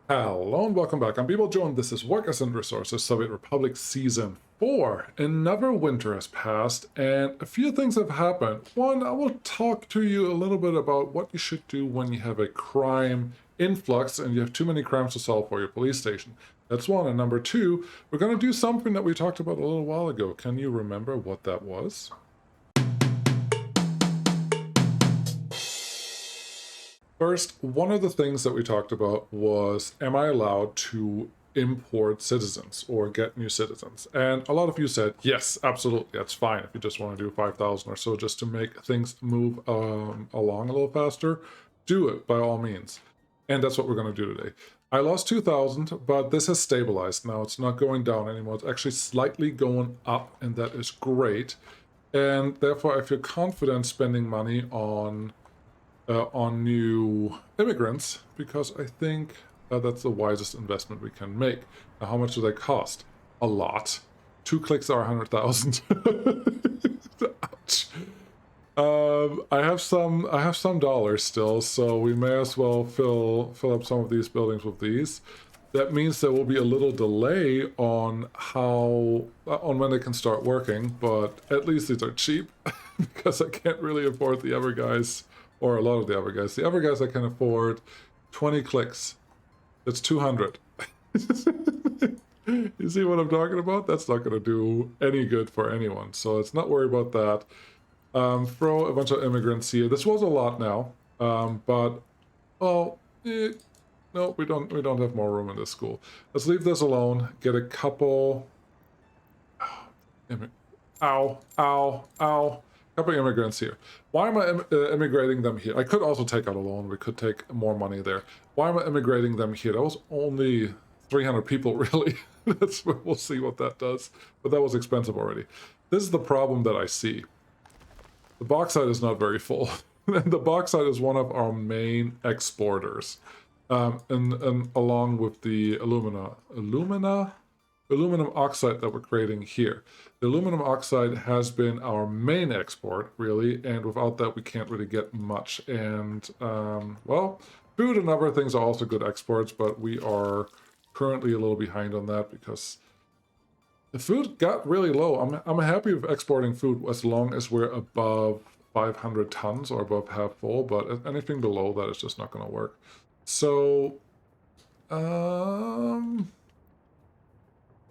Hello and welcome back. I'm People Joe and this is Workers and Resources Soviet Republic Season 4. Another winter has passed and a few things have happened. One, I will talk to you a little bit about what you should do when you have a crime influx and you have too many crimes to solve for your police station. That's one. And number two, we're going to do something that we talked about a little while ago. Can you remember what that was? First, one of the things that we talked about was, am I allowed to import citizens or get new citizens? And a lot of you said, yes, absolutely, that's fine. If you just want to do 5,000 or so just to make things move along a little faster, do it by all means. And that's what we're going to do today. I lost 2,000, but this has stabilized now. It's not going down anymore. It's actually slightly going up, and that is great. And therefore, I feel confident spending money on new immigrants, because I think that's the wisest investment we can make. Now, how much do they cost? A lot. 2 clicks are 100,000. Ouch. I have some dollars still, so we may as well fill up some of these buildings with these. That means there will be a little delay on when they can start working, but at least these are cheap because I can't really afford the other guys. Or a lot of the other guys. The other guys I can afford 20 clicks. That's 200. You see what I'm talking about? That's not going to do any good for anyone. So let's not worry about that. Throw a bunch of immigrants here. This was a lot now. But, no, we don't have more room in this school. Let's leave this alone. Get a couple... Ow, ow, ow. Couple immigrants here. Why am I immigrating them here? I could also take out a loan. We could take more money there. Why am I immigrating them here? That was only 300 people, really. We'll see what that does. But that was expensive already. This is the problem that I see. The bauxite is not very full. And the bauxite is one of our main exporters. And along with the aluminum oxide that we're creating here. The aluminum oxide has been our main export, really, and without that we can't really get much. And, well, food and other things are also good exports, but we are currently a little behind on that because the food got really low. I'm happy with exporting food as long as we're above 500 tons or above half full, but anything below that is just not going to work. So,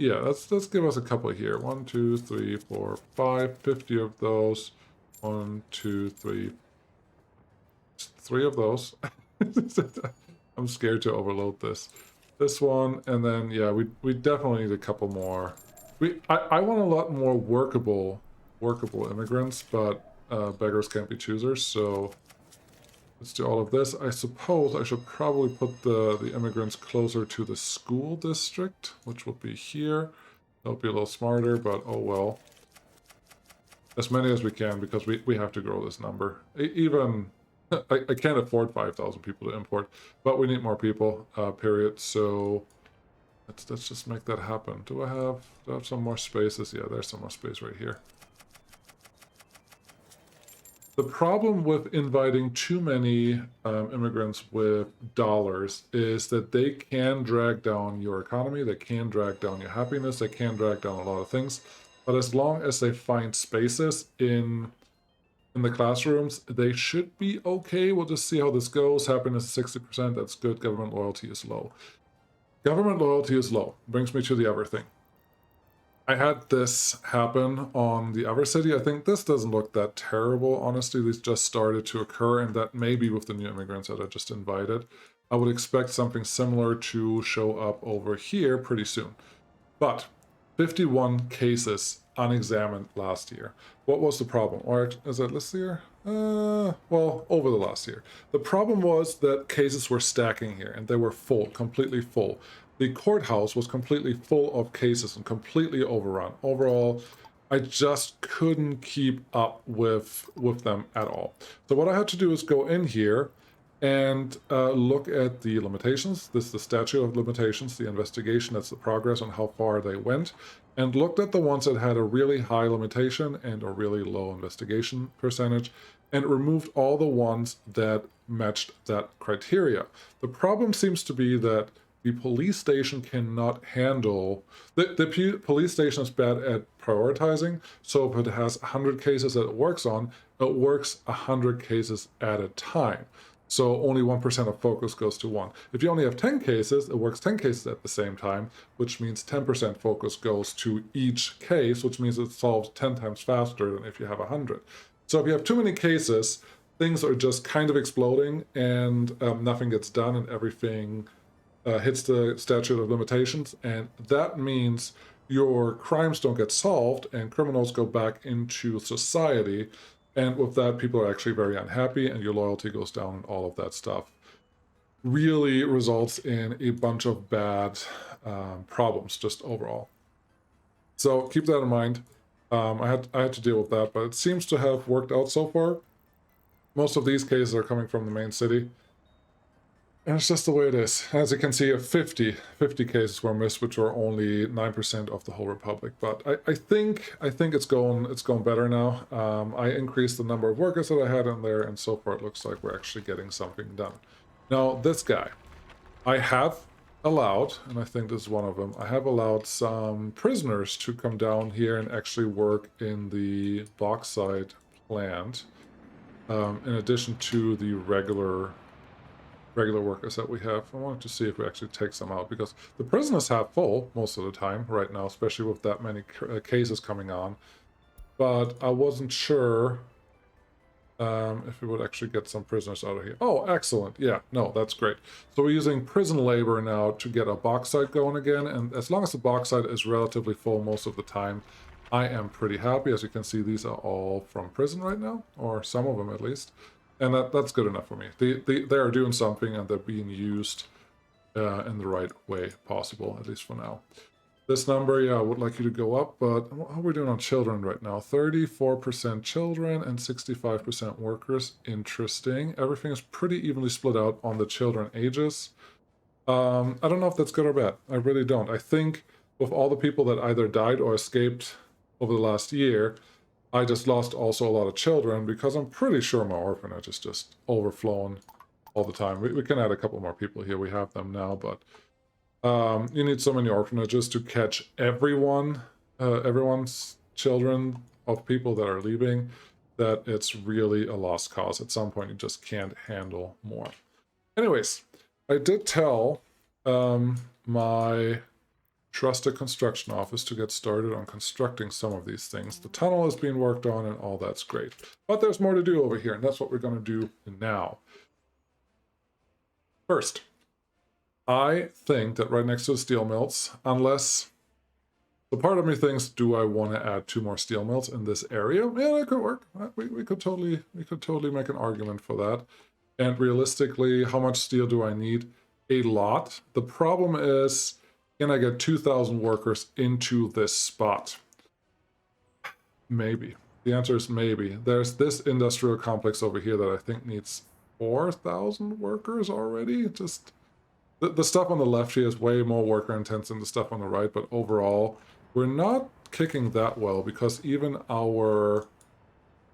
yeah, let's give us a couple here. 1, 2, 3, 4, 5, 50 of those. 1, 2, 3, 3 of those. I'm scared to overload this. This one, and then yeah, we definitely need a couple more. I want a lot more workable immigrants, but beggars can't be choosers. So let's do all of this. I suppose I should probably put the immigrants closer to the school district, which will be here. That'll be a little smarter, but oh well. As many as we can, because we have to grow this number. Even, I can't afford 5,000 people to import, but we need more people, period. So let's just make that happen. Do I have some more spaces? Yeah, there's some more space right here. The problem with inviting too many immigrants with dollars is that they can drag down your economy, they can drag down your happiness, they can drag down a lot of things. But as long as they find spaces in the classrooms, they should be okay. We'll just see how this goes. Happiness is 60%, that's good. Government loyalty is low. Government loyalty is low. Brings me to the other thing. I had this happen on the other city. I think this doesn't look that terrible. Honestly, these just started to occur, and that may be with the new immigrants that I just invited. I would expect something similar to show up over here pretty soon. But 51 cases unexamined last year. What was the problem? Or is it this year? Well, over the last year. The problem was that cases were stacking here, and they were full, completely full. The courthouse was completely full of cases and completely overrun. Overall, I just couldn't keep up with them at all. So what I had to do is go in here and look at the limitations. This is the statute of limitations, the investigation, that's the progress on how far they went, and looked at the ones that had a really high limitation and a really low investigation percentage, and removed all the ones that matched that criteria. The problem seems to be that the police station cannot handle the police station is bad at prioritizing. So if it has 100 cases that it works on, it works 100 cases at a time. So only 1% of focus goes to one. If you only have 10 cases, it works 10 cases at the same time, which means 10% focus goes to each case, which means it solves 10 times faster than if you have 100. So if you have too many cases, things are just kind of exploding, and nothing gets done, and everything hits the statute of limitations. And that means your crimes don't get solved, and criminals go back into society. And with that, people are actually very unhappy, and your loyalty goes down, and all of that stuff really results in a bunch of bad problems just overall. So keep that in mind. I had to deal with that, but it seems to have worked out so far. Most of these cases are coming from the main city, and it's just the way it is. As you can see, 50 cases were missed, which were only 9% of the whole republic. But I think it's going better now. I increased the number of workers that I had in there, and so far it looks like we're actually getting something done. Now this guy, I have allowed, and I think this is one of them, I have allowed some prisoners to come down here and actually work in the bauxite plant, in addition to the regular workers that we have. I wanted to see if we actually take some out, because the prison is half full most of the time right now, especially with that many cases coming on. But I wasn't sure if we would actually get some prisoners out of here. Oh, excellent. Yeah, no, that's great. So we're using prison labor now to get our bauxite going again, and as long as the bauxite is relatively full most of the time, I am pretty happy. As you can see, these are all from prison right now, or some of them at least. And that's good enough for me. They are doing something, and they're being used in the right way possible, at least for now. This number, yeah, I would like you to go up, but how are we doing on children right now? 34% children and 65% workers. Interesting. Everything is pretty evenly split out on the children ages. I don't know if that's good or bad. I really don't. I think with all the people that either died or escaped over the last year, I just lost also a lot of children, because I'm pretty sure my orphanage is just overflowing all the time. We can add a couple more people here. We have them now, but you need so many orphanages to catch everyone's children of people that are leaving, that it's really a lost cause. At some point, you just can't handle more. Anyways, I did tell my trusted construction office to get started on constructing some of these things. The tunnel is being worked on, and all that's great. But there's more to do over here, and that's what we're going to do now. First, I think that right next to the steel mills, unless... So part of me thinks, do I want to add 2 more steel mills in this area? Yeah, that could work. We could totally make an argument for that. And realistically, how much steel do I need? A lot. The problem is, can I get 2,000 workers into this spot? Maybe. The answer is maybe. There's this industrial complex over here that I think needs 4,000 workers already. Just the stuff on the left here is way more worker intense than the stuff on the right, but overall, we're not kicking that well, because even our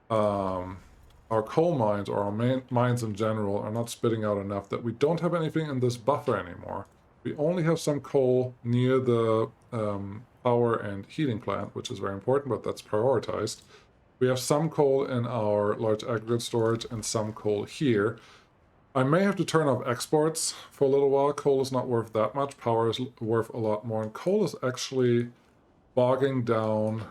coal mines, or our mines in general, are not spitting out enough that we don't have anything in this buffer anymore. We only have some coal near the power and heating plant, which is very important, but that's prioritized. We have some coal in our large aggregate storage and some coal here. I may have to turn off exports for a little while. Coal is not worth that much. Power is worth a lot more, and coal is actually bogging down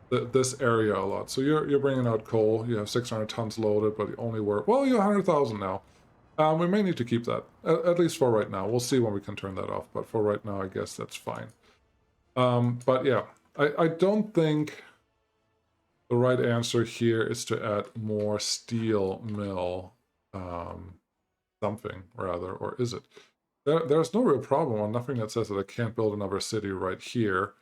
this area a lot. So you're bringing out coal. You have 600 tons loaded, but you only work... Well, you're 100,000 now. We may need to keep that, at least for right now. We'll see when we can turn that off, but for right now, I guess that's fine. But yeah, I don't think the right answer here is to add more steel mill something, rather, or is it? There's no real problem on nothing that says that I can't build another city right here,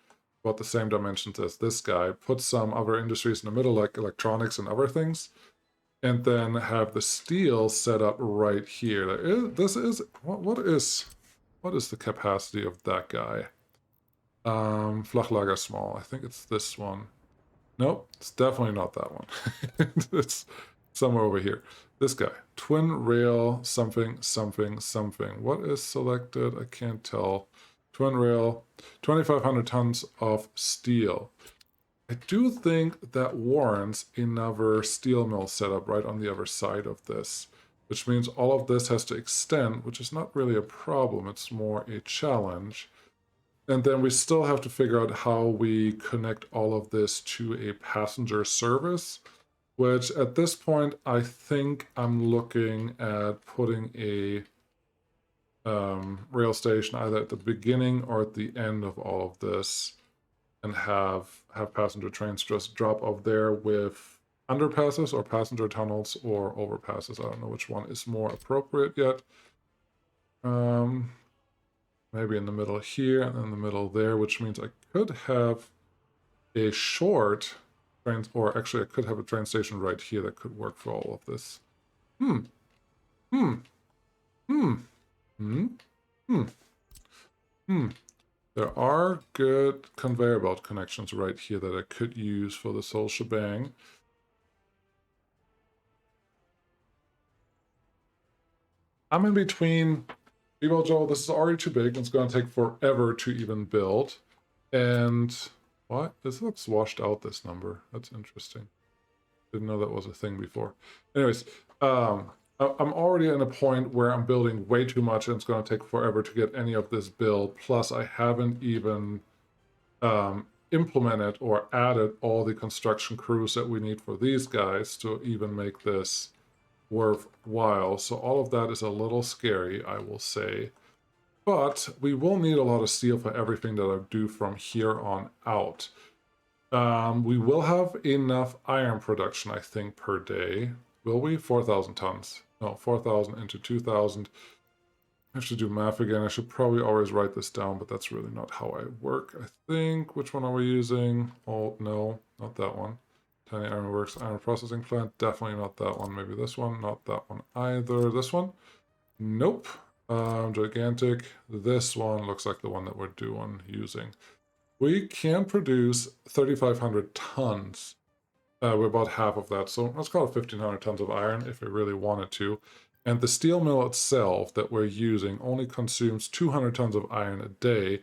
about the same dimensions as this guy. Put some other industries in the middle, like electronics and other things, and then have the steel set up right here. What is the capacity of that guy? Flachlager small. I think it's this one. Nope, it's definitely not that one. it's somewhere over here. This guy, twin rail, something, something, something. What is selected? I can't tell. Twin rail, 2,500 tons of steel. I do think that warrants another steel mill setup right on the other side of this, which means all of this has to extend, which is not really a problem. It's more a challenge. And then we still have to figure out how we connect all of this to a passenger service, which at this point, I think I'm looking at putting a rail station either at the beginning or at the end of all of this, and have passenger trains just drop off there with underpasses or passenger tunnels or overpasses. I don't know which one is more appropriate yet. Maybe in the middle here and in the middle there, which means I could have a short train, or actually I could have a train station right here that could work for all of this. Hmm. Hmm. Hmm. Hmm. Hmm. Hmm. There are good conveyor belt connections right here that I could use for this whole shebang. I'm in between. Well, Joe, this is already too big. It's going to take forever to even build. And what? This looks washed out, this number. That's interesting. Didn't know that was a thing before. Anyways, I'm already at a point where I'm building way too much and it's going to take forever to get any of this built. Plus, I haven't even implemented or added all the construction crews that we need for these guys to even make this worthwhile. So all of that is a little scary, I will say. But we will need a lot of steel for everything that I do from here on out. We will have enough iron production, I think, per day. Will we? 4,000 tons. No, 4,000 into 2,000. I have to do math again. I should probably always write this down, but that's really not how I work, I think. Which one are we using? Oh, no, not that one. Tiny Ironworks Iron Processing Plant. Definitely not that one. Maybe this one. Not that one either. This one? Nope. Gigantic. This one looks like the one that we're using. We can produce 3,500 tons. We're about half of that, so let's call it 1,500 tons of iron if we really wanted to. And the steel mill itself that we're using only consumes 200 tons of iron a day.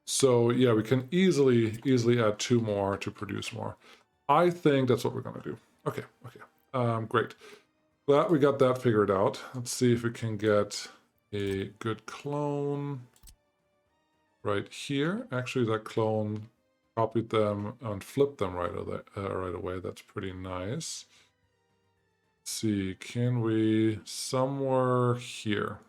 So yeah, we can easily add 2 more to produce more. I think that's what we're going to do. Okay. Great. Glad we got that figured out. Let's see if we can get a good clone right here. Actually, that clone copied them and flipped them right away. That's pretty nice. Let's see, can we somewhere here?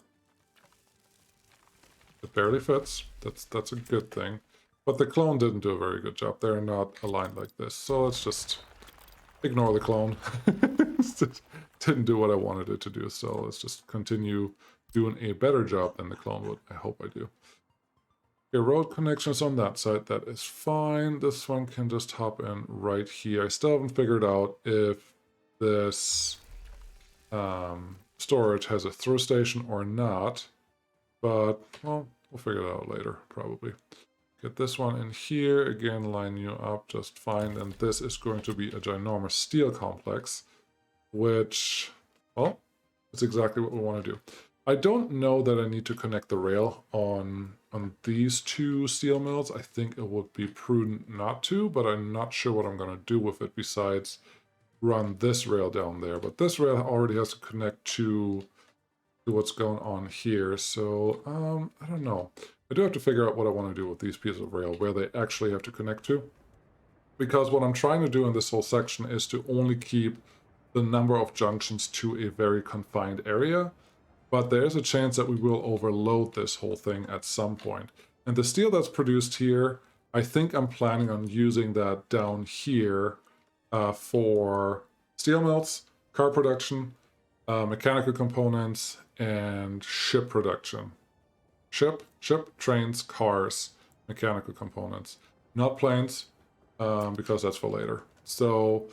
It barely fits. That's a good thing. But the clone didn't do a very good job. They're not aligned like this. So let's just ignore the clone. It didn't do what I wanted it to do. So let's just continue doing a better job than the clone would. I hope I do. Okay, road connections on that side. That is fine. This one can just hop in right here. I still haven't figured out if this storage has a through station or not. But, well, we'll figure it out later, probably. Get this one in here, again, line you up just fine, and this is going to be a ginormous steel complex, which, well, it's exactly what we want to do. I don't know that I need to connect the rail on these 2 steel mills. I think it would be prudent not to, but I'm not sure what I'm going to do with it besides run this rail down there. But this rail already has to connect to what's going on here, so I don't know. I do have to figure out what I want to do with these pieces of rail, where they actually have to connect to. Because what I'm trying to do in this whole section is to only keep the number of junctions to a very confined area. But there is a chance that we will overload this whole thing at some point. And the steel that's produced here, I think I'm planning on using that down here for steel mills, car production, mechanical components, and ship production. Ship, trains, cars, mechanical components. Not planes, because that's for later. So,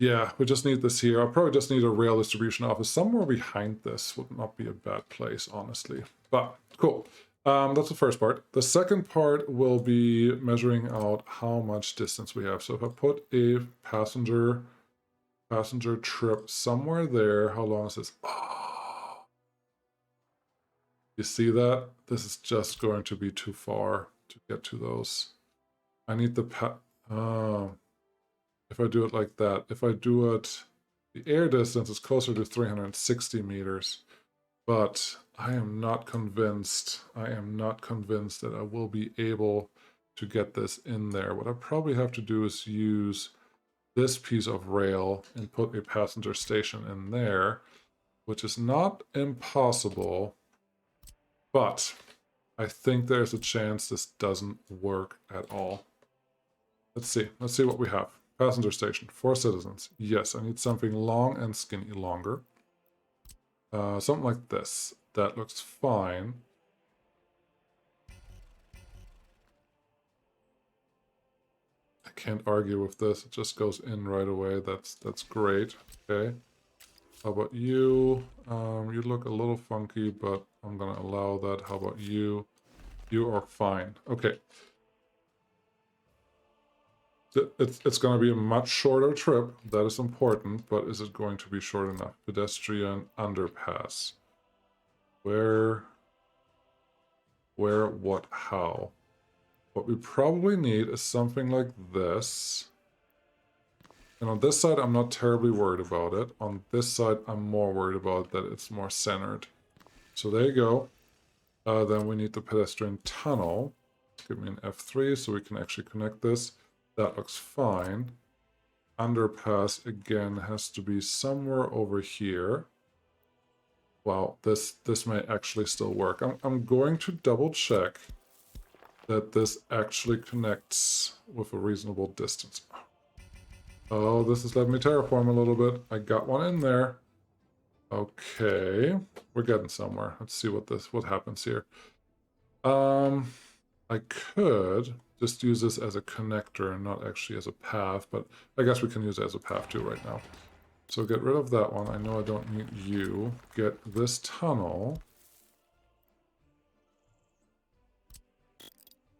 yeah, we just need this here. I'll probably just need a rail distribution office somewhere behind this. Would not be a bad place, honestly. But, cool. That's the first part. The second part will be measuring out how much distance we have. So if I put a passenger passenger trip somewhere there. How long is this? Oh, you see that? This is just going to be too far to get to those. I need the if I do it like that, if I do it, the air distance is closer to 360 meters, but I am not convinced. I am not convinced that I will be able to get this in there. What I probably have to do is use this piece of rail and put a passenger station in there, which is not impossible, but I think there's a chance this doesn't work at all. Let's see. Let's see what we have. Passenger station, 4 citizens. Yes, I need something long and skinny longer. Something like this. That looks fine. I can't argue with this. It just goes in right away. That's great. Okay. How about you? You look a little funky, but I'm gonna allow that. How about you? You are fine. Okay. It's going to be a much shorter trip. That is important, but is it going to be short enough? Pedestrian underpass. Where, what, how? What we probably need is something like this. And on this side, I'm not terribly worried about it. On this side, I'm more worried about that it's more centered. So there you go. Then we need the pedestrian tunnel. Give me an F3 so we can actually connect this. That looks fine. Underpass, again, has to be somewhere over here. Wow, this may actually still work. I'm going to double check that this actually connects with a reasonable distance. Oh, this is letting me terraform a little bit. I got one in there. Okay, we're getting somewhere. Let's see what happens here. I could just use this as a connector and not actually as a path, but I guess we can use it as a path too right now. So get rid of that one. I know I don't need you. Get this tunnel.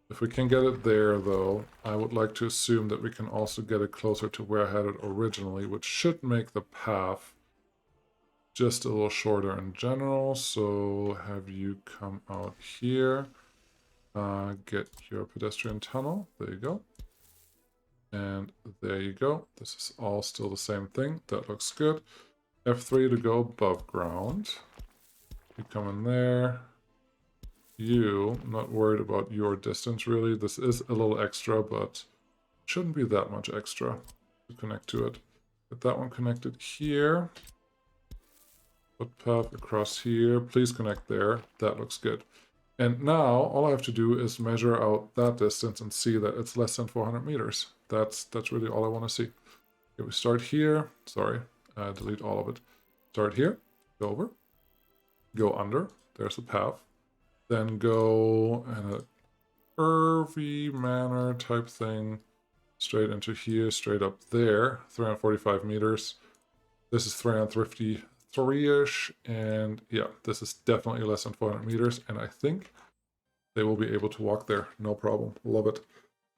If we can get it there, though, I would like to assume that we can also get it closer to where I had it originally, which should make the path just a little shorter in general. So have you come out here. Get your pedestrian tunnel. There you go. And there you go. This is all still the same thing. That looks good. F3 to go above ground. You come in there. I'm not worried about your distance really. This is a little extra, but shouldn't be that much extra to connect to it. Get that one connected here. Footpath across here. Please connect there. That looks good. And now all I have to do is measure out that distance and see that it's less than 400 meters. That's really all I want to see. Okay, we start here. Sorry, delete all of it. Start here, go over, go under. There's a path. Then go in a curvy manner type thing, straight into here, straight up there. 345 meters. This is 353-ish, and yeah, this is definitely less than 400 meters, and I think they will be able to walk there, no problem. Love it.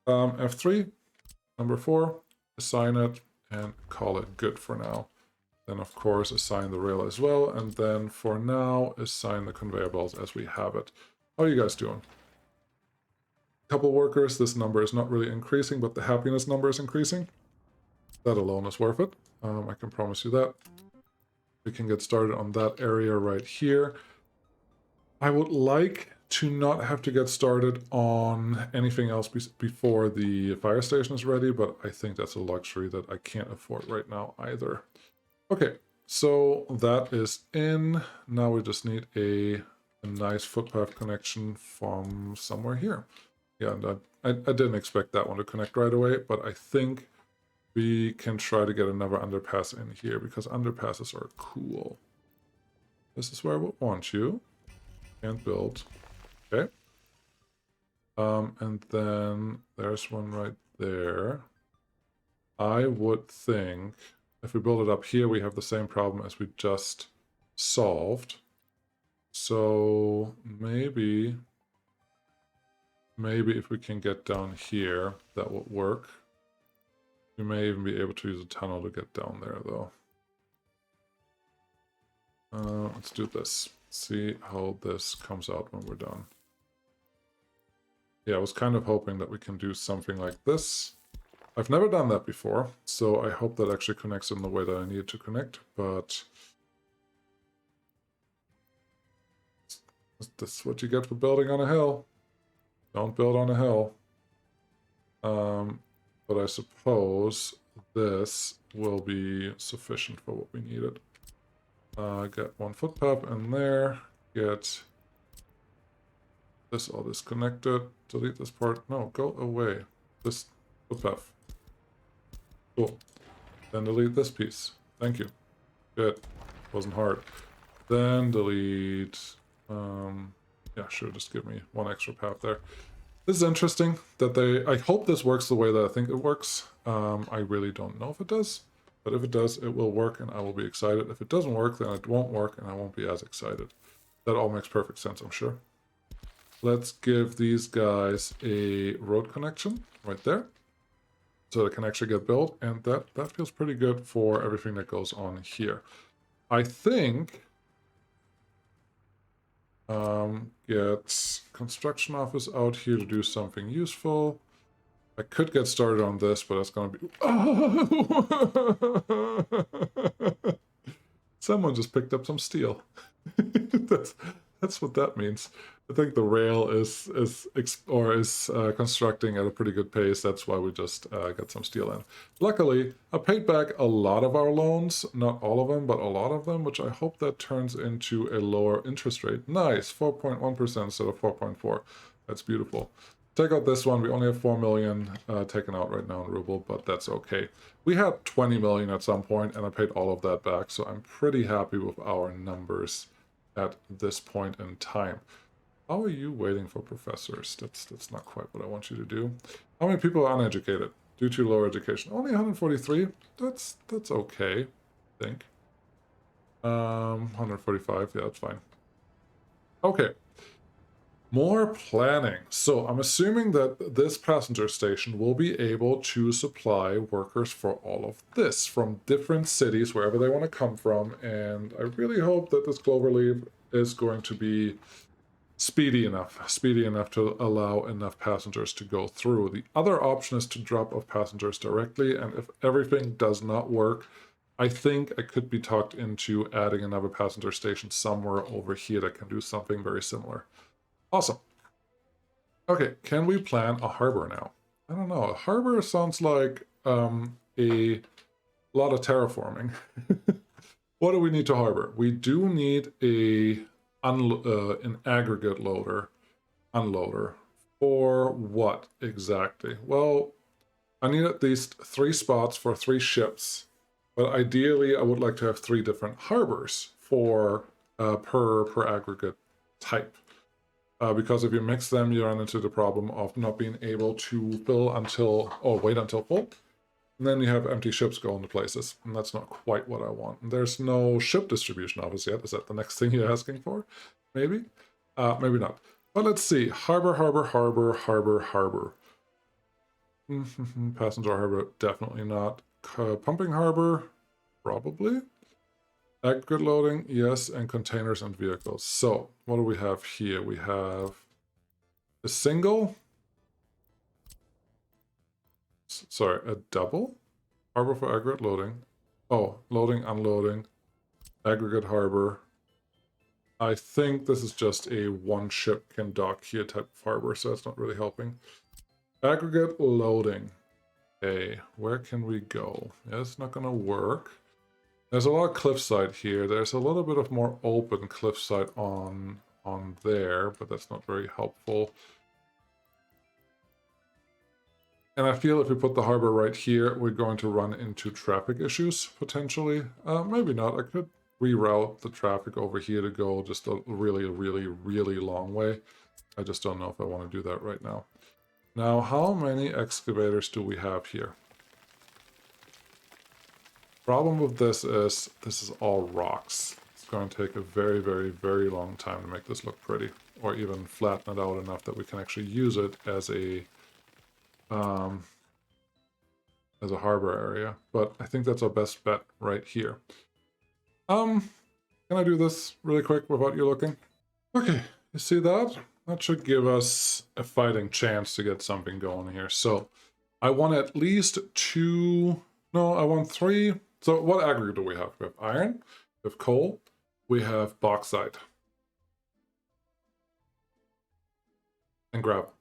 F3, number 4, assign it, and call it good for now. Then, of course, assign the rail as well, and then for now, assign the conveyor belts as we have it. How are you guys doing? Couple workers, this number is not really increasing, but the happiness number is increasing. That alone is worth it. I can promise you that. We can get started on that area right here. I would like to not have to get started on anything else before the fire station is ready, but I think that's a luxury that I can't afford right now either. Okay, so that is in. Now we just need a nice footpath connection from somewhere here. Yeah, and I didn't expect that one to connect right away, but I think we can try to get another underpass in here because underpasses are cool. This is where I would want you. Can't build. Okay. And then there's one right there. I would think if we build it up here, we have the same problem as we just solved. So maybe if we can get down here, that would work. We may even be able to use a tunnel to get down there, though. Let's do this. See how this comes out when we're done. Yeah, I was kind of hoping that we can do something like this. I've never done that before, so I hope that actually connects in the way that I need it to connect, but this is what you get for building on a hill. Don't build on a hill. But I suppose this will be sufficient for what we needed. Get one footpath in there, get this all disconnected, delete this part. No, go away. This footpath. Cool. Then delete this piece. Thank you. Good. Wasn't hard. Then delete... yeah, sure, just give me one extra path there. This is interesting that they... I hope this works the way that I think it works. I really don't know if it does. But if it does, it will work and I will be excited. If it doesn't work, then it won't work and I won't be as excited. That all makes perfect sense, I'm sure. Let's give these guys a road connection right there, so they can actually get built, and that feels pretty good for everything that goes on here. I think get construction office out here to do something useful. I could get started on this, but it's gonna be... Someone just picked up some steel. That's what that means. I think the rail is constructing at a pretty good pace. That's why we just got some steel in. Luckily, I paid back a lot of our loans, not all of them, but a lot of them, which I hope that turns into a lower interest rate. Nice, 4.1% instead of 4.4. That's beautiful. Take out this one. We only have 4 million taken out right now in ruble, but that's okay. We had 20 million at some point, and I paid all of that back, so I'm pretty happy with our numbers at this point in time. How are you waiting for professors? That's not quite what I want you to do. How many people are uneducated due to lower education? Only 143. That's okay, I think. 145. Yeah, that's fine. Okay. More planning. So I'm assuming that this passenger station will be able to supply workers for all of this from different cities, wherever they want to come from. And I really hope that this Cloverleaf is going to be speedy enough to allow enough passengers to go through. The other option is to drop off passengers directly. And if everything does not work, I think I could be talked into adding another passenger station somewhere over here that can do something very similar. Awesome. Okay, can we plan a harbor now? I don't know. A harbor sounds like a lot of terraforming. What do we need to harbor? We do need an aggregate unloader. For what exactly? Well, I need at least 3 spots for 3 ships. But ideally, I would like to have 3 different harbors for per aggregate type. Because if you mix them, you run into the problem of not being able to fill until, wait until full. And then you have empty ships going to places, and that's not quite what I want. And there's no ship distribution office yet. Is that the next thing you're asking for? Maybe? Maybe not. But let's see. Harbor. Passenger harbor, definitely not. Pumping harbor, probably. Aggregate loading, yes, and containers and vehicles. So, what do we have here? We have a single, a double harbor for aggregate loading. Oh, loading, unloading, aggregate harbor. I think this is just a one ship can dock here type of harbor, so that's not really helping. Aggregate loading. Okay, where can we go? Yeah, it's not gonna work. There's a lot of cliffside here. There's a little bit of more open cliffside on there, but that's not very helpful. And I feel if we put the harbor right here, we're going to run into traffic issues, potentially. Maybe not. I could reroute the traffic over here to go just a really long way. I just don't know if I want to do that right now. Now, how many excavators do we have here? Problem with this is all rocks. It's going to take a very long time to make this look pretty, or even flatten it out enough that we can actually use it as a as a harbor area, but I think that's our best bet right here. Can I do this really quick without you looking? Okay, you see that? That should give us a fighting chance to get something going here. So I want at least 2, no, I want 3. So what aggregate do we have? We have iron, we have coal, we have bauxite, and gravel.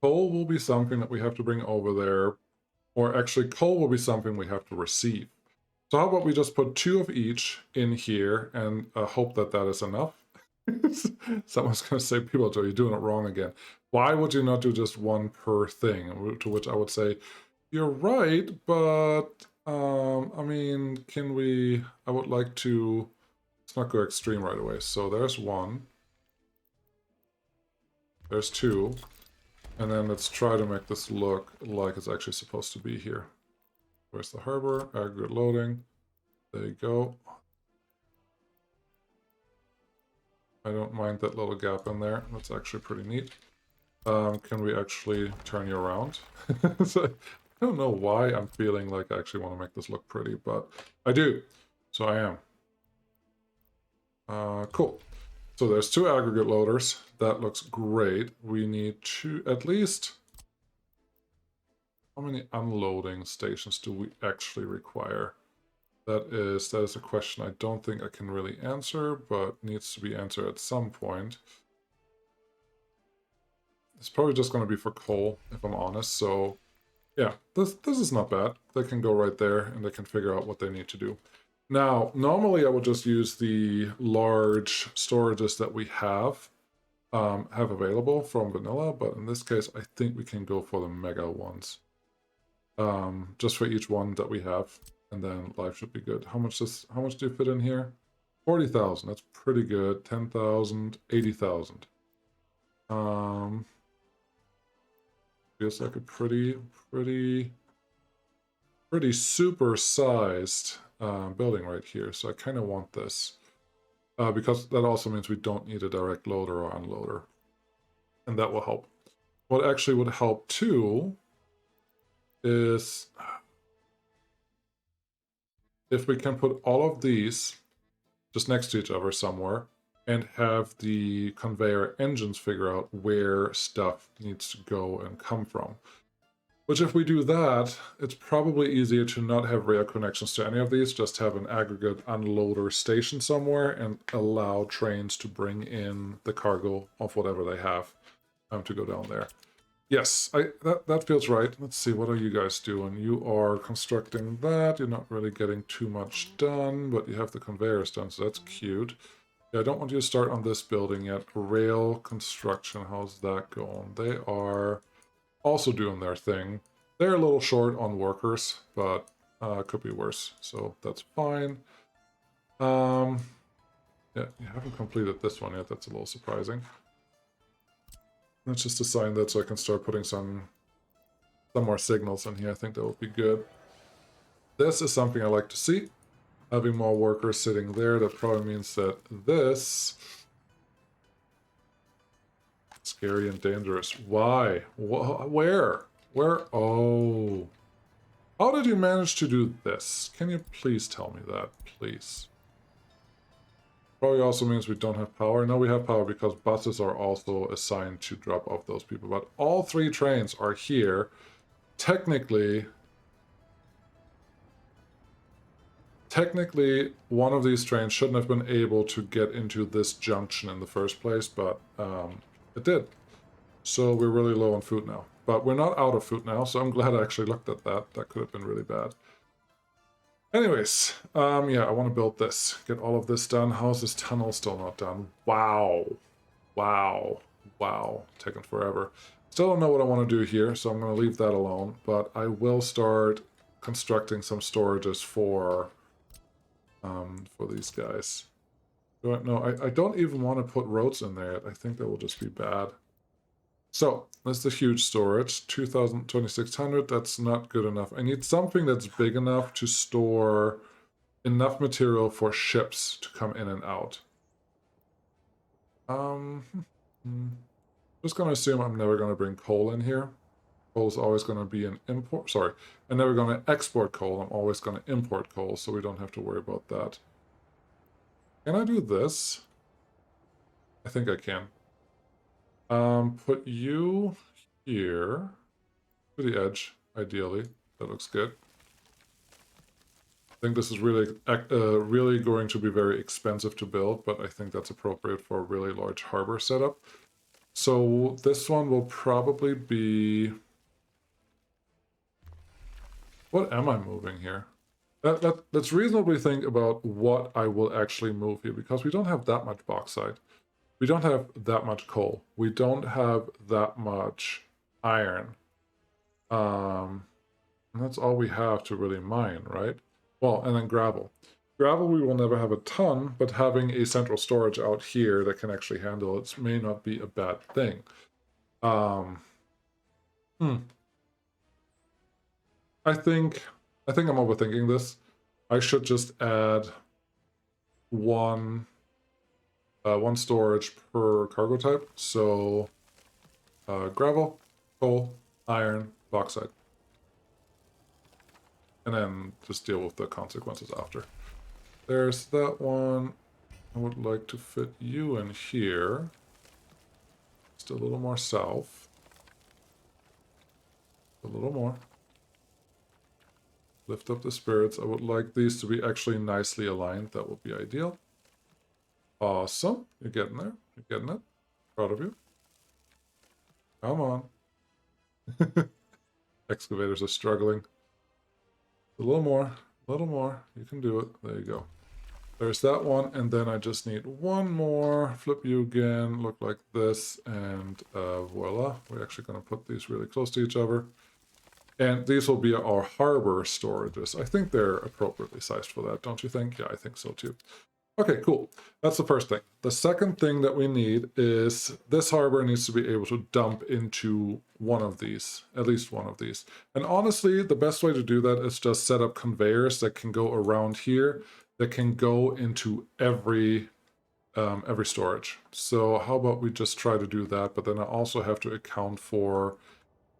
Coal will be something that we have to bring over there, or actually coal will be something we have to receive. So how about we just put 2 of each in here and hope that that is enough? Someone's going to say, people, you're doing it wrong again. Why would you not do just 1 per thing? To which I would say, you're right, but I mean, can we, I would like to, let's not go extreme right away. So there's 1, there's 2, and then let's try to make this look like it's actually supposed to be here. Where's the harbor? Aggregate loading. There you go. I don't mind that little gap in there. That's actually pretty neat. Can we actually turn you around? So, I don't know why I'm feeling like I actually want to make this look pretty, but I do. So I am. Cool. So there's 2 aggregate loaders. That looks great. We need at least... How many unloading stations do we actually require? That is a question I don't think I can really answer, but needs to be answered at some point. It's probably just going to be for coal, if I'm honest. So, yeah, this is not bad. They can go right there, and they can figure out what they need to do. Now, normally I would just use the large storages that we have available from vanilla, but in this case, I think we can go for the mega ones. Just for each one that we have. And then life should be good. How much do you fit in here? 40,000. That's pretty good. 10,000, 80,000. Feels like a pretty super sized building right here. So I kind of want this because that also means we don't need a direct loader or unloader, and that will help. What actually would help too is if we can put all of these just next to each other somewhere and have the conveyor engines figure out where stuff needs to go and come from. Which if we do that, it's probably easier to not have rail connections to any of these, just have an aggregate unloader station somewhere and allow trains to bring in the cargo of whatever they have to go down there. Yes, that feels right. Let's see, what are you guys doing? You are constructing that. You're not really getting too much done, but you have the conveyors done, so that's cute. Yeah, I don't want you to start on this building yet. Rail construction, how's that going? They are also doing their thing. They're a little short on workers, but could be worse, so that's fine. Yeah, you haven't completed this one yet. That's a little surprising. Let's just assign that so I can start putting some more signals in here. I think that would be good. This is something I like to see. Having more workers sitting there, that probably means that this... Scary and dangerous. Why? Where? Where? Oh. How did you manage to do this? Can you please tell me that, please? Probably also means we don't have power. No, we have power because buses are also assigned to drop off those people. But all 3 trains are here. Technically, one of these trains shouldn't have been able to get into this junction in the first place, but it did. So we're really low on food now. But we're not out of food now, so I'm glad I actually looked at that. That could have been really bad. Anyways, yeah, I want to build this. Get all of this done. How is this tunnel still not done? Wow. Wow. Wow. Taking forever. Still don't know what I want to do here, so I'm going to leave that alone. But I will start constructing some storages for these guys. No, I don't even want to put roads in there. I think that will just be bad. So, that's the huge storage, 2,600, that's not good enough. I need something that's big enough to store enough material for ships to come in and out. Just going to assume I'm never going to bring coal in here. Coal is always going to be an import. Sorry, I'm never going to export coal. I'm always going to import coal, so we don't have to worry about that. Can I do this? I think I can. Put you here to the edge, ideally. That looks good. I think this is really going to be very expensive to build, but I think that's appropriate for a really large harbor setup. So this one will probably be... What am I moving here? Let's reasonably think about what I will actually move here, because we don't have that much bauxite. We don't have that much coal. We don't have that much iron. And that's all we have to really mine, right? Well, and then gravel. Gravel we will never have a ton, but having a central storage out here that can actually handle it may not be a bad thing. I think I'm overthinking this. I should just add one storage per cargo type. So gravel, coal, iron, bauxite. And then just deal with the consequences after. There's that one. I would like to fit you in here. Just a little more south. A little more. Lift up the spirits. I would like these to be actually nicely aligned. That would be ideal. Awesome. You're getting there. You're getting it. Proud of you. Come on. Excavators are struggling. A little more. A little more. You can do it. There you go. There's that one. And then I just need one more. Flip you again. Look like this. And voila. We're actually going to put these really close to each other. And these will be our harbor storages. I think they're appropriately sized for that, don't you think? Yeah, I think so too. Okay, cool. That's the first thing. The second thing that we need is this harbor needs to be able to dump into one of these, at least one of these. And honestly, the best way to do that is just set up conveyors that can go around here, that can go into every storage. So how about we just try to do that, but then I also have to account for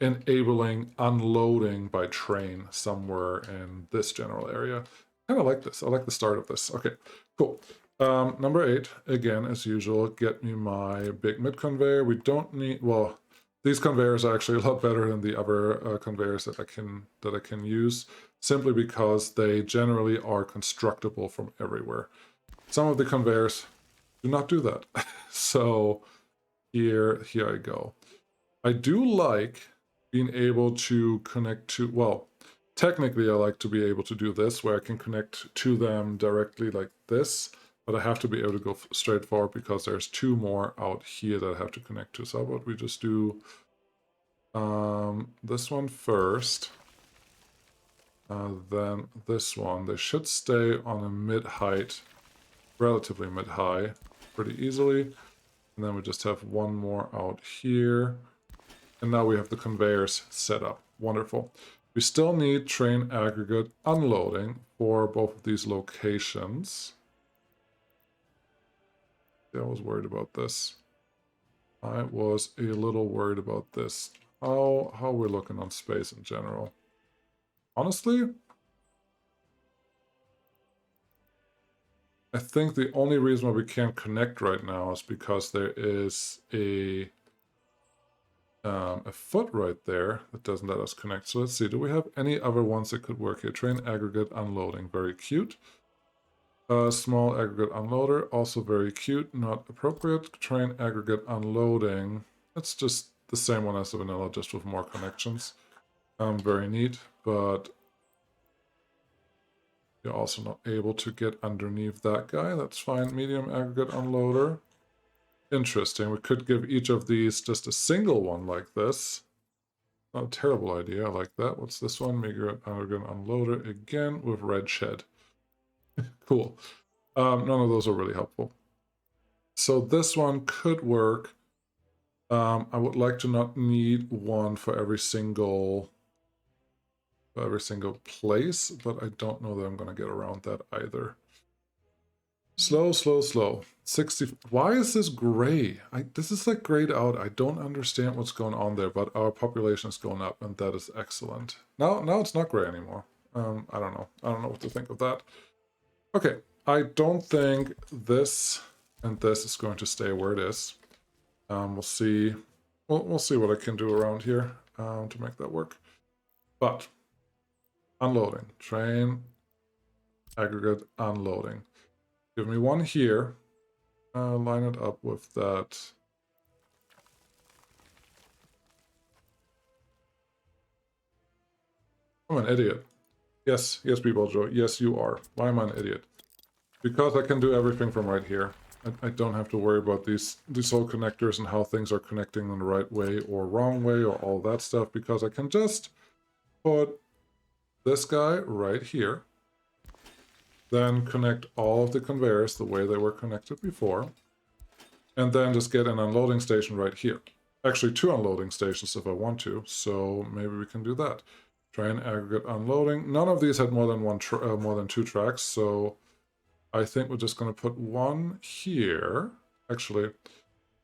enabling unloading by train somewhere in this general area. Kind of like this. I like the start of this. Okay, cool. Number 8, again, as usual, get me my big mid conveyor. We don't need, well, these conveyors are actually a lot better than the other conveyors that I can use, simply because they generally are constructible from everywhere. Some of the conveyors do not do that. So here I go. I do like being able to connect to, well, technically I like to be able to do this, where I can connect to them directly like this, but I have to be able to go straight forward because there's 2 more out here that I have to connect to. So how about we just do this one first, then this one. They should stay on a mid-height, relatively mid-high, pretty easily. And then we just have one more out here. And now we have the conveyors set up. Wonderful. We still need train aggregate unloading for both of these locations. Yeah, I was worried about this. I was a little worried about this. How we're looking on space in general. Honestly, I think the only reason why we can't connect right now is because there is a foot right there that doesn't let us connect. So let's see, do we have any other ones that could work here? Train aggregate unloading, very cute. Small aggregate unloader, also very cute, not appropriate. Train aggregate unloading, that's just the same one as the vanilla, just with more connections. Very neat, but you're also not able to get underneath that guy. That's fine. Medium aggregate unloader. Interesting. We could give each of these just a single one like this. Not a terrible idea. I like that. What's this one? Mega aggregate unloader again with red shed. Cool. None of those are really helpful. So this one could work. I would like to not need one for every single place, but I don't know that I'm going to get around that either. Slow, slow, slow. 60. Why is this gray? This is like grayed out. I don't understand what's going on there, but our population is going up, and that is excellent. Now it's not gray anymore. I don't know. I don't know what to think of that. Okay, I don't think this and this is going to stay where it is. We'll see. We'll see what I can do around here to make that work. But unloading, train, aggregate, unloading. Give me one here. Line it up with that. I'm an idiot. Yes, people, Joe. Yes, you are. Why am I an idiot? Because I can do everything from right here. I don't have to worry about these whole connectors and how things are connecting in the right way or wrong way or all that stuff, because I can just put this guy right here, then connect all of the conveyors the way they were connected before, and then just get an unloading station right here. Actually, 2 unloading stations if I want to, so maybe we can do that. Train aggregate unloading. None of these had more than 2 tracks, so I think we're just going to put one here. Actually,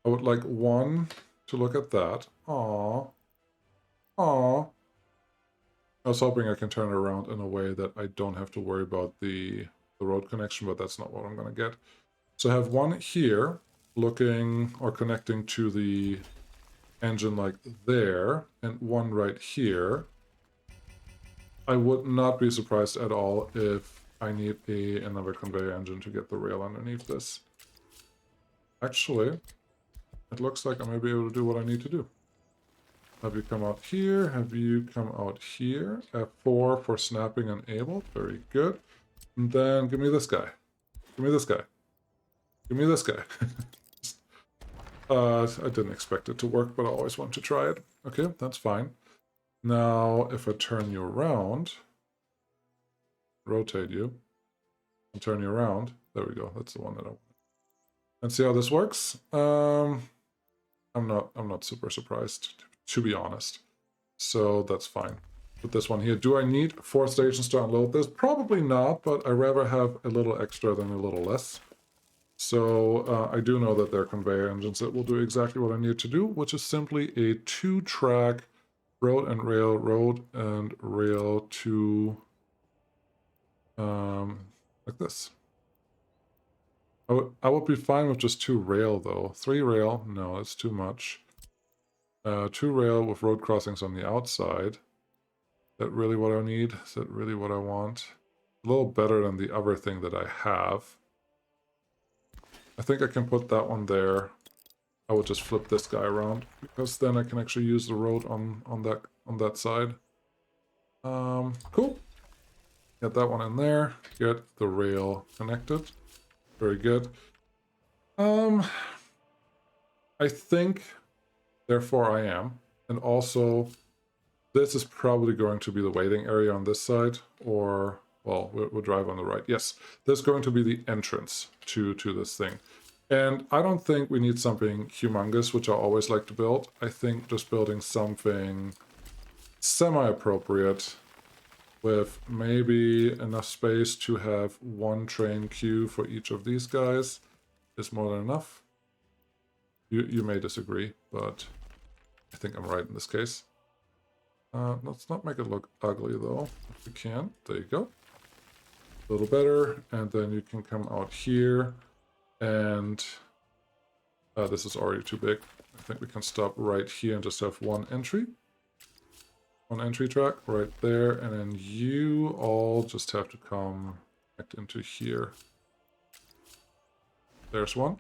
I would like one to look at that. Aww. Aww. I was hoping I can turn it around in a way that I don't have to worry about the road connection, but that's not what I'm going to get. So I have one here looking or connecting to the engine like there, and one right here. I would not be surprised at all if I need another conveyor engine to get the rail underneath this. Actually, it looks like I may be able to do what I need to do. Have you come out here? Have you come out here? F4 for snapping enabled. Very good. And then give me this guy. Give me this guy. Give me this guy. I didn't expect it to work, but I always want to try it. Okay, that's fine. Now, if I turn you around, rotate you, and turn you around, there we go. That's the one that I want. And see how this works? I'm not super surprised, to be honest. So that's fine. Put this one here. Do I need 4 stations to unload this? Probably not, but I'd rather have a little extra than a little less. So I do know that there are conveyor engines that will do exactly what I need to do, which is simply a 2-track road and rail to like this. I would be fine with just 2 rail though. 3 rail, no, it's too much. 2 rail with road crossings on the outside. Is that really what I need? Is that really what I want? A little better than the other thing that I have. I think I can put that one there. I would just flip this guy around, because then I can actually use the road on that side. Cool. Get that one in there. Get the rail connected. Very good. I think, therefore I am. And also, this is probably going to be the waiting area on this side, or, well, we'll drive on the right. Yes, this is going to be the entrance to this thing. And I don't think we need something humongous, which I always like to build. I think just building something semi-appropriate with maybe enough space to have 1 train queue for each of these guys is more than enough. You may disagree, but I think I'm right in this case. Let's not make it look ugly though, if we can. There you go. A little better, and then you can come out here, and this is already too big. I think we can stop right here and just have 1 entry. 1 entry track right there, and then you all just have to come connect into here. There's one.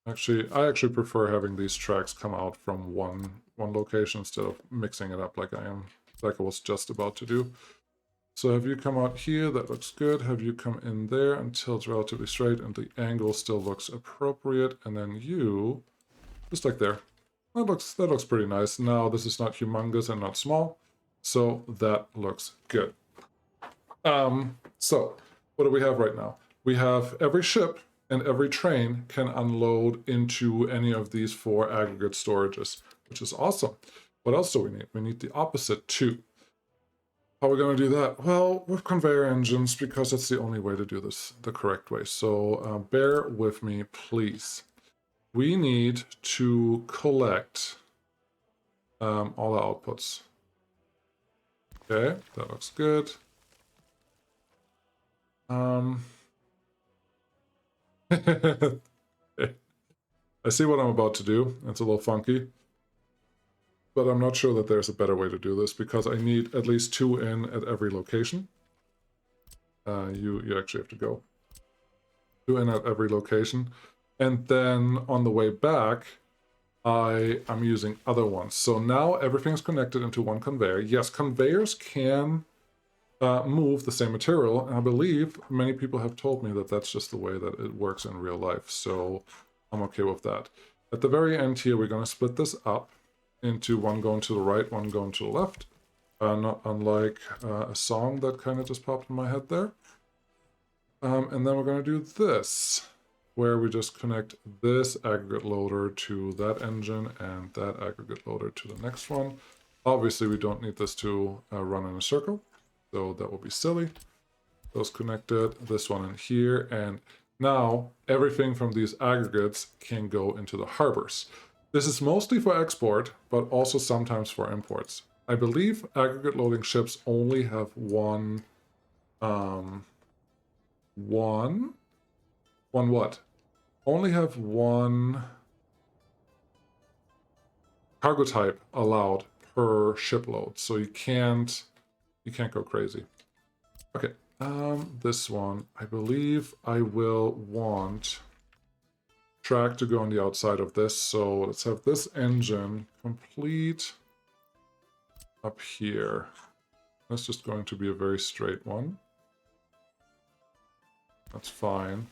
I actually prefer having these tracks come out from one location instead of mixing it up like I was just about to do. So have you come out here? That looks good. Have you come in there until it's relatively straight and the angle still looks appropriate, and then you just like there. That looks pretty nice. Now this is not humongous and not small, so that looks good. So what do we have right now? We have every ship and every train can unload into any of these 4 aggregate storages, which is awesome. What else do we need? We need the opposite too. How are we going to do that? Well, with conveyor engines, because that's the only way to do this the correct way. So bear with me, please. We need to collect all the outputs. Okay, that looks good. I see what I'm about to do. It's a little funky. But I'm not sure that there's a better way to do this because I need at least 2 in at every location. You actually have to go 2 in at every location. And then on the way back, I'm using other ones. So now everything's connected into one conveyor. Yes, conveyors can move the same material. And I believe many people have told me that that's just the way that it works in real life. So I'm okay with that. At the very end here, we're going to split this up into one going to the right, one going to the left. Not unlike a song that kind of just popped in my head there. And then we're going to do this, where we just connect this aggregate loader to that engine and that aggregate loader to the next one. Obviously, we don't need this to run in a circle, so that will be silly. Those connected, this one in here, and now everything from these aggregates can go into the harbors. This is mostly for export, but also sometimes for imports. I believe aggregate loading ships only have one what? Only have one cargo type allowed per shipload, so you can't go crazy. Okay, this one, I believe I will want track to go on the outside of this, so let's have this engine complete up here. That's just going to be a very straight one. That's fine.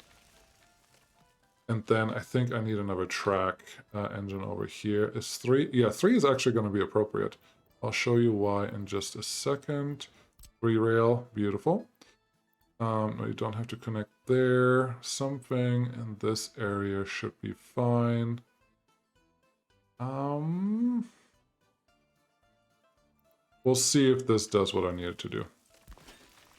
And then I think I need another track engine over here. Is 3? Yeah, 3 is actually going to be appropriate. I'll show you why in just a second. 3 rail, beautiful. No, you don't have to connect there. Something in this area should be fine. We'll see if this does what I need it to do.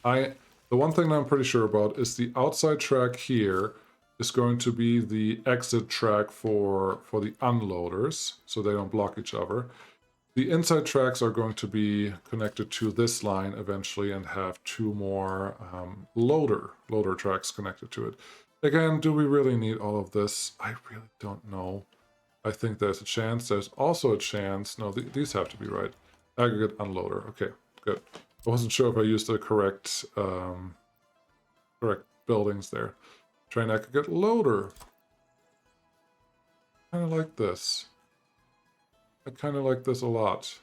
The one thing that I'm pretty sure about is the outside track here is going to be the exit track for the unloaders, so they don't block each other. The inside tracks are going to be connected to this line eventually and have 2 more loader tracks connected to it. Again, do we really need all of this? I really don't know. I think there's a chance. There's also a chance. No, these have to be right. Aggregate unloader. Okay, good. I wasn't sure if I used the correct buildings there. Train aggregate loader. Kind of like this. I kind of like this a lot.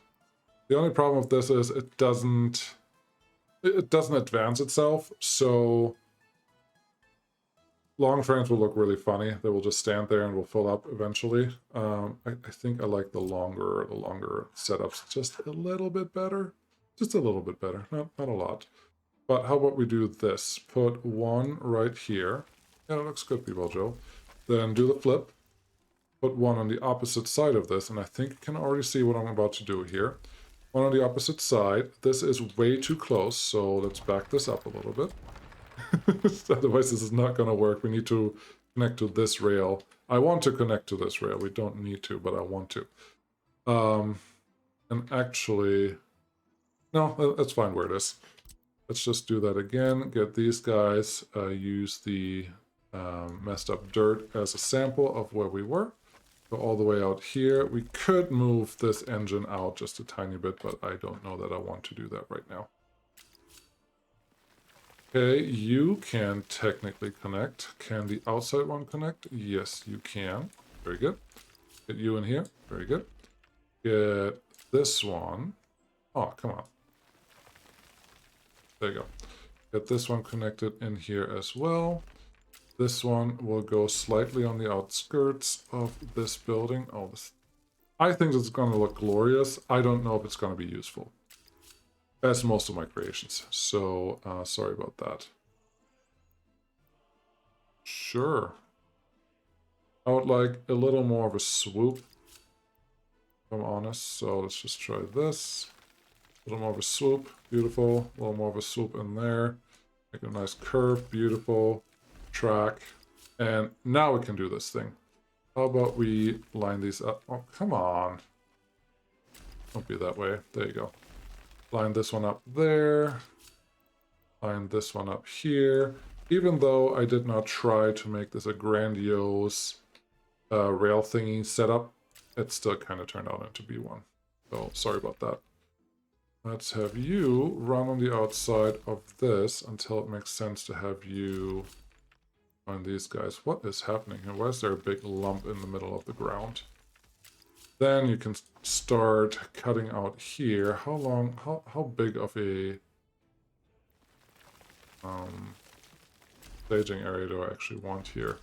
The only problem with this is it doesn't advance itself, so long trains will look really funny. They will just stand there and will fill up eventually. I think I like the longer setups just a little bit better. Just a little bit better, not a lot. But how about we do this? Put 1 right here. Yeah, that looks good, people, Joe. Then do the flip. Put 1 on the opposite side of this, and I think you can already see what I'm about to do here. 1 on the opposite side. This is way too close, so let's back this up a little bit. Otherwise, this is not going to work. We need to connect to this rail. I want to connect to this rail. We don't need to, but I want to. And actually, no, that's fine where it is. Let's just do that again. Get these guys. Use the messed up dirt as a sample of where we were. Go all the way out here. We could move this engine out just a tiny bit, but I don't know that I want to do that right now. Okay, you can technically connect. Can the outside one connect? Yes, you can. Very good. Get you in here. Very good. Get this one. Oh, come on. There you go. Get this one connected in here as well. This one will go slightly on the outskirts of this building. Oh, I think it's going to look glorious. I don't know if it's going to be useful. As most of my creations. So, sorry about that. Sure. I would like a little more of a swoop, if I'm honest. So let's just try this. A little more of a swoop, beautiful. A little more of a swoop in there. Make a nice curve, beautiful. Track. And now we can do this thing. How about we line these up? Oh, come on. Don't be that way. There you go. Line this one up there. Line this one up here. Even though I did not try to make this a grandiose rail thingy setup, it still kind of turned out into B1. So sorry about that. Let's have you run on the outside of this until it makes sense to have you find these guys. What is happening here? Why is there a big lump in the middle of the ground? Then you can start cutting out here. How big of a staging area do I actually want here?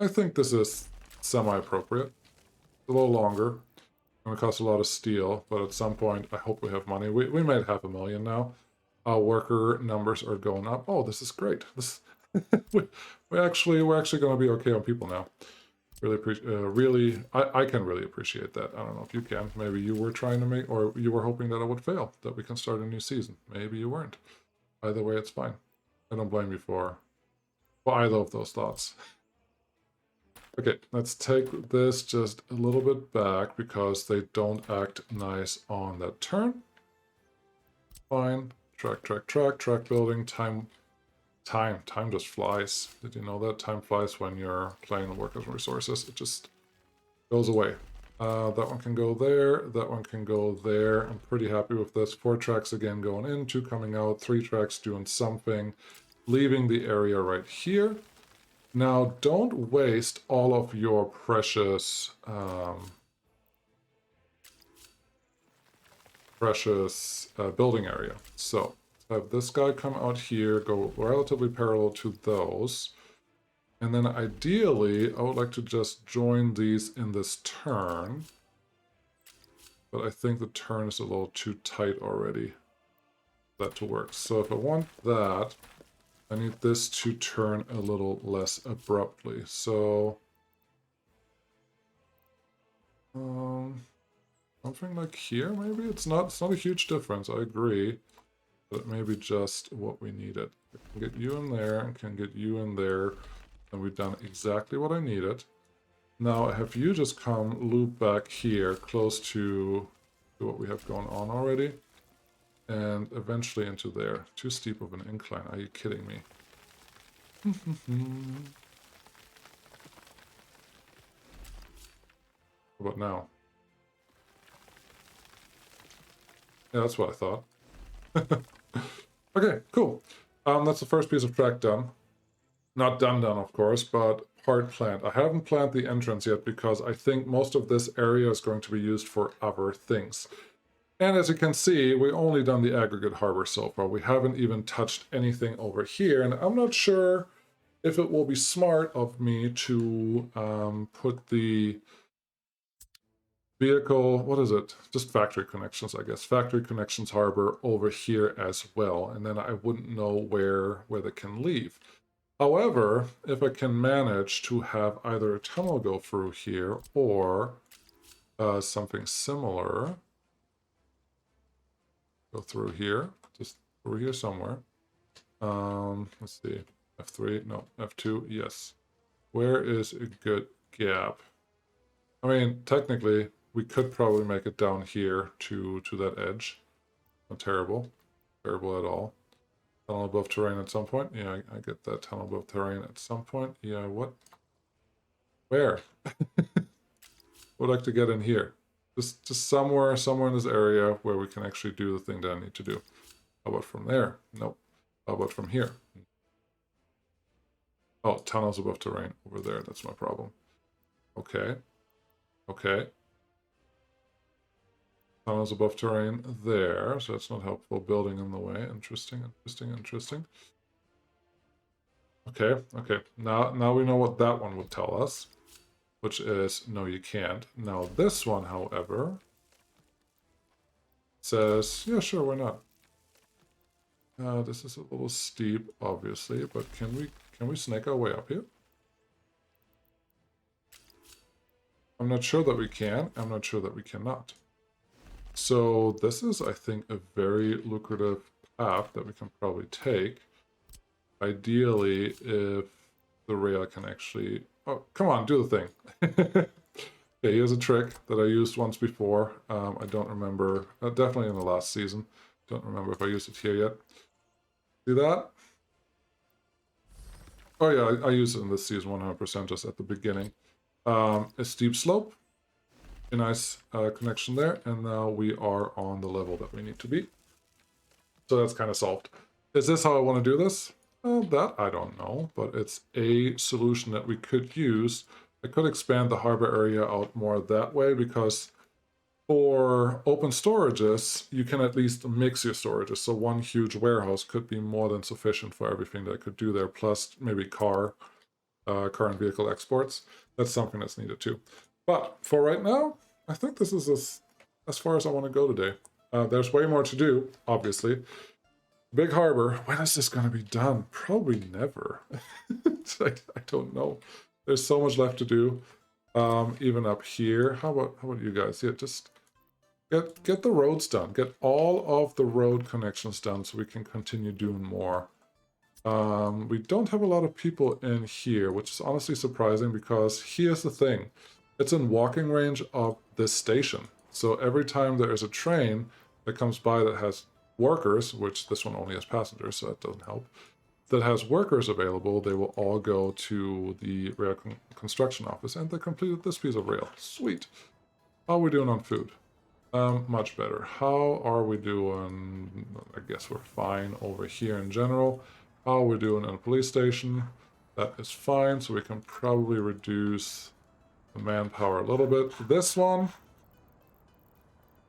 I think this is semi-appropriate. A little longer. Gonna cost a lot of steel, but at some point I hope we have money. We made 500,000 now. Our worker numbers are going up. Oh, this is great. This we're actually gonna be okay on people now. Really appreciate. I can really appreciate that. I don't know if you can. Maybe you were trying to make, or you were hoping that I would fail, that we can start a new season. Maybe you weren't. Either way, it's fine. I don't blame you for either of those thoughts. Okay, let's take this just a little bit back because they don't act nice on that turn. Fine. Track building. Time just flies. Did you know that? Time flies when you're playing workers and resources. It just goes away. That one can go there. That one can go there. I'm pretty happy with this. 4 tracks again going in, 2 coming out, 3 tracks doing something, leaving the area right here. Now, don't waste all of your precious building area. So, have this guy come out here, go relatively parallel to those. And then ideally, I would like to just join these in this turn. But I think the turn is a little too tight already for that to work. So if I want that, I need this to turn a little less abruptly. So something like here, maybe? It's not a huge difference, I agree. But maybe just what we needed. I can get you in there, and can get you in there, and we've done exactly what I needed. Now I have you just come loop back here, close to what we have going on already. And eventually into there. Too steep of an incline. Are you kidding me? What about now? Yeah, that's what I thought. Okay, cool. That's the first piece of track done. Not done, of course, but part planned. I haven't planned the entrance yet because I think most of this area is going to be used for other things. And as you can see, we only done the aggregate harbor so far. We haven't even touched anything over here, and I'm not sure if it will be smart of me to put the vehicle, what is it? Just factory connections, I guess. Factory connections harbor over here as well, and then I wouldn't know where they can leave. However, if I can manage to have either a tunnel go through here or something similar go through here, just through here somewhere. Let's see, F3, no, F2, yes. Where is a good gap? I mean, technically, we could probably make it down here to that edge. Not terrible. Terrible at all. Tunnel above terrain at some point. Yeah, I get that. Tunnel above terrain at some point. Yeah, what? Where? Would like to get in here. Just somewhere in this area where we can actually do the thing that I need to do. How about from there? Nope. How about from here? Oh, tunnels above terrain over there. That's my problem. Okay. Okay. Tunnels above terrain there, so that's not helpful. Building in the way. Interesting. Okay. Now we know what that one would tell us, which is no, you can't. Now this one, however, says, yeah, sure, why not? This is a little steep, obviously, but can we snake our way up here? I'm not sure that we can. I'm not sure that we cannot. So this is, I think, a very lucrative path that we can probably take. Ideally, if the rail can actually... Oh, come on, do the thing. Okay, here's a trick that I used once before. I don't remember, definitely in the last season. Don't remember if I used it here yet. See that? Oh yeah, I used it in this season 100% just at the beginning. A steep slope, a nice connection there, and now we are on the level that we need to be. So that's kind of solved. Is this how I want to do this? That I don't know, but it's a solution that we could use. I could expand the harbor area out more that way, because for open storages, you can at least mix your storages. So one huge warehouse could be more than sufficient for everything that I could do there, plus maybe car and vehicle exports. That's something that's needed too. But for right now, I think this is as far as I want to go today. There's way more to do, obviously. Big harbor, when is this going to be done? Probably never. I don't know. There's so much left to do. Even up here. How about you guys? Yeah, just get the roads done. Get all of the road connections done so we can continue doing more. We don't have a lot of people in here, which is honestly surprising, because here's the thing. It's in walking range of this station. So every time there is a train that comes by that has workers, which this one only has passengers, so that doesn't help, that has workers available, they will all go to the rail construction office, and they completed this piece of rail. Sweet. How are we doing on food? Much better. How are we doing? I guess we're fine over here in general. How are we doing in a police station? That is fine, so we can probably reduce the manpower a little bit. This one,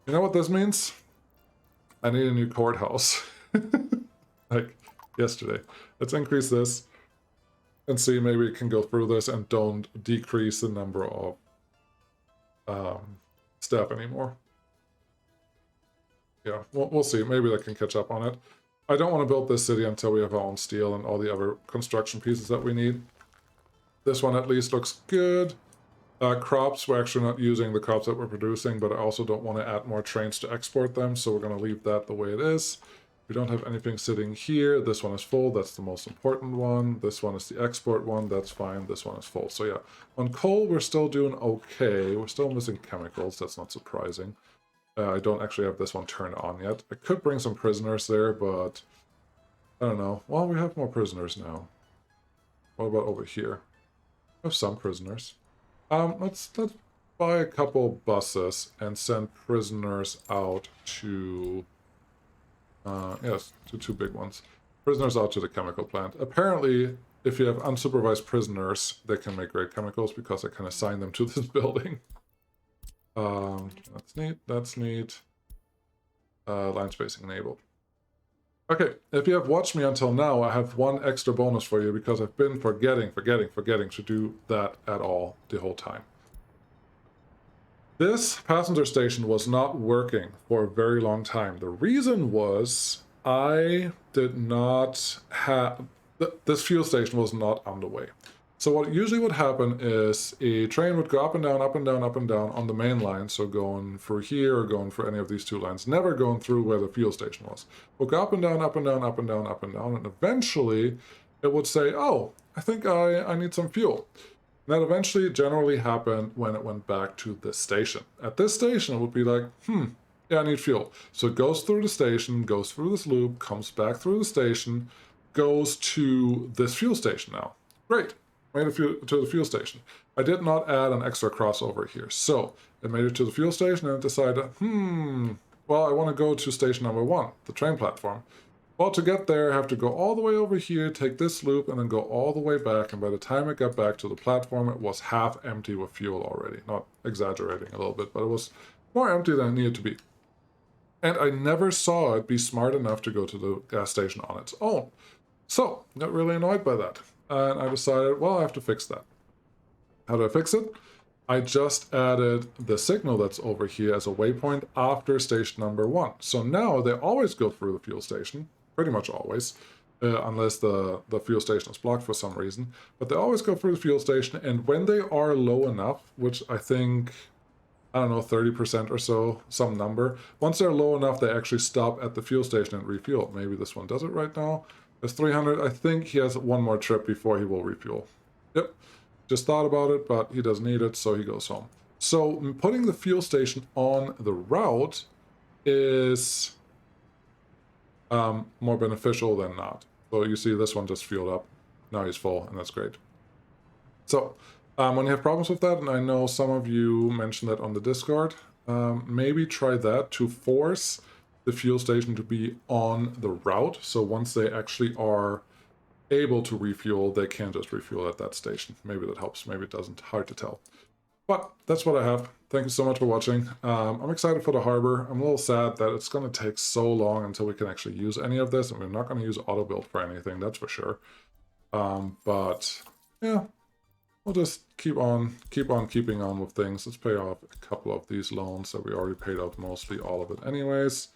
you know what this means? I need a new courthouse. Like yesterday. Let's increase this and see, maybe we can go through this and don't decrease the number of staff anymore. Yeah, we'll see. Maybe that can catch up on it. I don't want to build this city until we have our own steel and all the other construction pieces that we need. This one at least looks good. Crops, we're actually not using the crops that we're producing, but I also don't want to add more trains to export them, so we're going to leave that the way it is. We don't have anything sitting here. This one is full. That's the most important one. This one is the export one. That's fine. This one is full. So yeah, on coal, we're still doing okay. We're still missing chemicals. That's not surprising. I don't actually have this one turned on yet. I could bring some prisoners there, but I don't know. Well, we have more prisoners now. What about over here? We have some prisoners. Let's buy a couple buses and send prisoners out to... yes, to two big ones. Prisoners out to the chemical plant. Apparently, if you have unsupervised prisoners, they can make great chemicals, because I can assign them to this building. That's neat, that's neat. Line spacing enabled. Okay, if you have watched me until now, I have one extra bonus for you, because I've been forgetting to do that at all the whole time. This passenger station was not working for a very long time. The reason was I did not have... This fuel station was not on the way. So what usually would happen is a train would go up and down, up and down, up and down on the main line, so going through here or going for any of these two lines, never going through where the fuel station was. It would go up and down, up and down, up and down, up and down, and eventually it would say, oh, I think I need some fuel. And that eventually generally happened when it went back to this station. At this station, it would be like, yeah, I need fuel. So it goes through the station, goes through this loop, comes back through the station, goes to this fuel station now. Great. Made it to the fuel station. I did not add an extra crossover here. So it made it to the fuel station, and it decided, well, I want to go to station number 1, the train platform. Well, to get there, I have to go all the way over here, take this loop, and then go all the way back. And by the time it got back to the platform, it was half empty with fuel already. Not exaggerating a little bit, but it was more empty than it needed to be. And I never saw it be smart enough to go to the gas station on its own. So, got really annoyed by that. And I decided, well, I have to fix that. How do I fix it? I just added the signal that's over here as a waypoint after station number 1. So now they always go through the fuel station, pretty much always, unless the fuel station is blocked for some reason. But they always go through the fuel station, and when they are low enough, which I think I don't know, 30% or so, some number. Once they're low enough, they actually stop at the fuel station and refuel. Maybe this one does it right now. There's 300. I think he has one more trip before he will refuel. Yep, just thought about it, but he doesn't need it, so he goes home. So putting the fuel station on the route is more beneficial than not. So you see this one just fueled up. Now he's full, and that's great. So when you have problems with that, and I know some of you mentioned that on the Discord, maybe try that to force the fuel station to be on the route. So once they actually are able to refuel, they can just refuel at that station. Maybe that helps, maybe it doesn't, hard to tell. But that's what I have. Thank you so much for watching. I'm excited for the harbor. I'm a little sad that it's going to take so long until we can actually use any of this, and we're not going to use auto build for anything, that's for sure. But yeah, we'll just keep on keeping on with things. Let's pay off a couple of these loans that we already paid out mostly all of it anyways.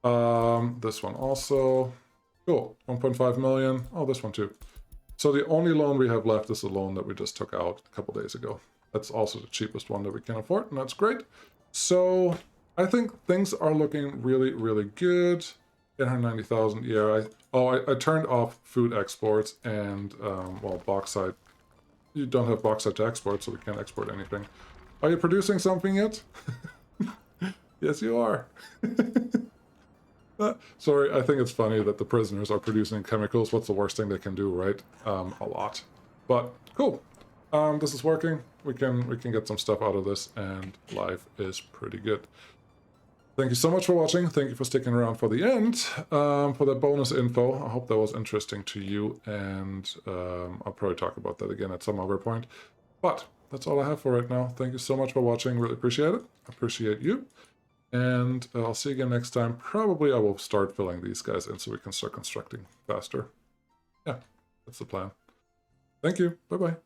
This one also. Cool, 1.5 million. Oh, this one too. So the only loan we have left is the loan that we just took out a couple days ago. That's also the cheapest one that we can afford, and that's great. So I think things are looking really, really good. 890,000, yeah. I turned off food exports and, well, bauxite. You don't have bauxite to export, so we can't export anything. Are you producing something yet? Yes, you are. Sorry, I think it's funny that the prisoners are producing chemicals. What's the worst thing they can do, right? A lot. But cool. This is working. We can get some stuff out of this, and life is pretty good. Thank you so much for watching. Thank you for sticking around for the end, for the bonus info. I hope that was interesting to you, and I'll probably talk about that again at some other point. But that's all I have for right now. Thank you so much for watching. Really appreciate it. Appreciate you. And I'll see you again next time. Probably I will start filling these guys in so we can start constructing faster. Yeah, that's the plan. Thank you. Bye-bye.